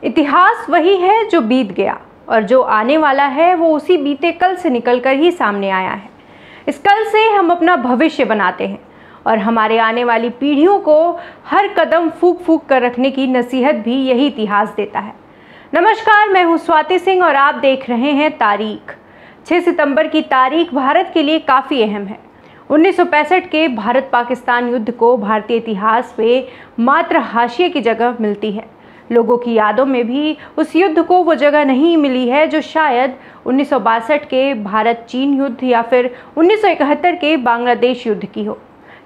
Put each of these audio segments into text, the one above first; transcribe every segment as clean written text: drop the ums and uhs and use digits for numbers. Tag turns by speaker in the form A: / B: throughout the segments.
A: इतिहास वही है जो बीत गया और जो आने वाला है वो उसी बीते कल से निकलकर ही सामने आया है। इस कल से हम अपना भविष्य बनाते हैं और हमारे आने वाली पीढ़ियों को हर कदम फूंक फूंक कर रखने की नसीहत भी यही इतिहास देता है। नमस्कार, मैं हूं स्वाति सिंह और आप देख रहे हैं तारीख। 6 सितंबर की तारीख भारत के लिए काफ़ी अहम है। 1965 के भारत पाकिस्तान युद्ध को भारतीय इतिहास में मात्र हाशिए की जगह मिलती है। लोगों की यादों में भी उस युद्ध को वो जगह नहीं मिली है जो शायद 1962 के भारत चीन युद्ध या फिर 1971 के बांग्लादेश युद्ध की हो।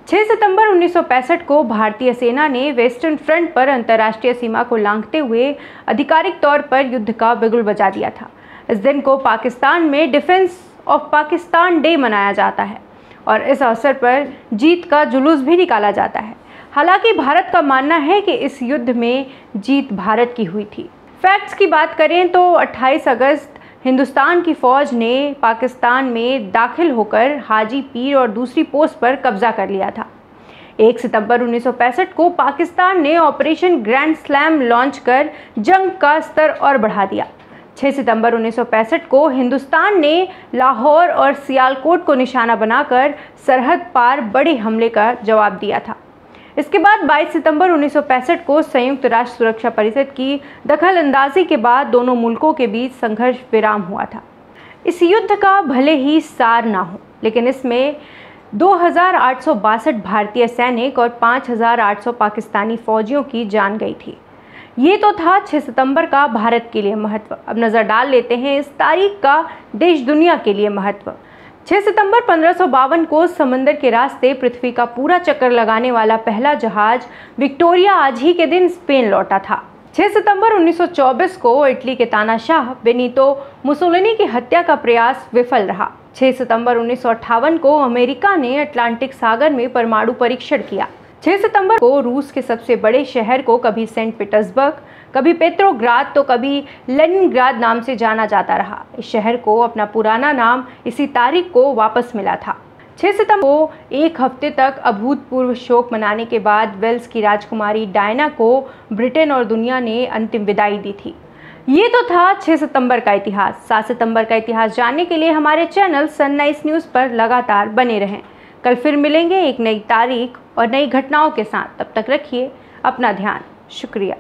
A: 6 सितंबर 1965 को भारतीय सेना ने वेस्टर्न फ्रंट पर अंतर्राष्ट्रीय सीमा को लांघते हुए आधिकारिक तौर पर युद्ध का बिगुल बजा दिया था। इस दिन को पाकिस्तान में डिफेंस ऑफ पाकिस्तान डे मनाया जाता है और इस अवसर पर जीत का जुलूस भी निकाला जाता है। हालांकि भारत का मानना है कि इस युद्ध में जीत भारत की हुई थी। फैक्ट्स की बात करें तो 28 अगस्त हिंदुस्तान की फौज ने पाकिस्तान में दाखिल होकर हाजी पीर और दूसरी पोस्ट पर कब्जा कर लिया था। 1 सितंबर 1965 को पाकिस्तान ने ऑपरेशन ग्रैंड स्लैम लॉन्च कर जंग का स्तर और बढ़ा दिया। 6 सितंबर 1965 को हिंदुस्तान ने लाहौर और सियालकोट को निशाना बनाकर सरहद पार बड़े हमले का जवाब दिया था। इसके बाद 22 सितंबर 1965 को संयुक्त राष्ट्र सुरक्षा परिषद की दखल अंदाजी के बाद दोनों मुल्कों के बीच संघर्ष विराम हुआ था। इस युद्ध का भले ही सार ना हो, लेकिन इसमें 2862 भारतीय सैनिक और 5800 पाकिस्तानी फौजियों की जान गई थी। ये तो था 6 सितंबर का भारत के लिए महत्व। अब नज़र डाल लेते हैं इस तारीख का देश दुनिया के लिए महत्व। 6 सितंबर 1552 को समंदर के रास्ते पृथ्वी का पूरा चक्कर लगाने वाला पहला जहाज विक्टोरिया आज ही के दिन स्पेन लौटा था। 6 सितंबर 1924 को इटली के तानाशाह बेनितो मुसोलिनी की हत्या का प्रयास विफल रहा। 6 सितंबर 1958 को अमेरिका ने अटलांटिक सागर में परमाणु परीक्षण किया। 6 सितंबर को रूस के सबसे बड़े शहर को कभी सेंट पीटर्सबर्ग, कभी पेट्रोग्राद तो कभी लेनिनग्राद नाम से जाना जाता रहा। इस शहर को अपना पुराना नाम इसी तारीख को वापस मिला था। 6 सितंबर को एक हफ्ते तक अभूतपूर्व शोक मनाने के बाद वेल्स की राजकुमारी डायना को ब्रिटेन और दुनिया ने अंतिम विदाई दी थी। ये तो था 6 सितंबर का इतिहास। 7 सितंबर का इतिहास जानने के लिए हमारे चैनल सनराइज न्यूज़ पर लगातार बने रहें। कल फिर मिलेंगे एक नई तारीख और नई घटनाओं के साथ। तब तक रखिए अपना ध्यान। शुक्रिया।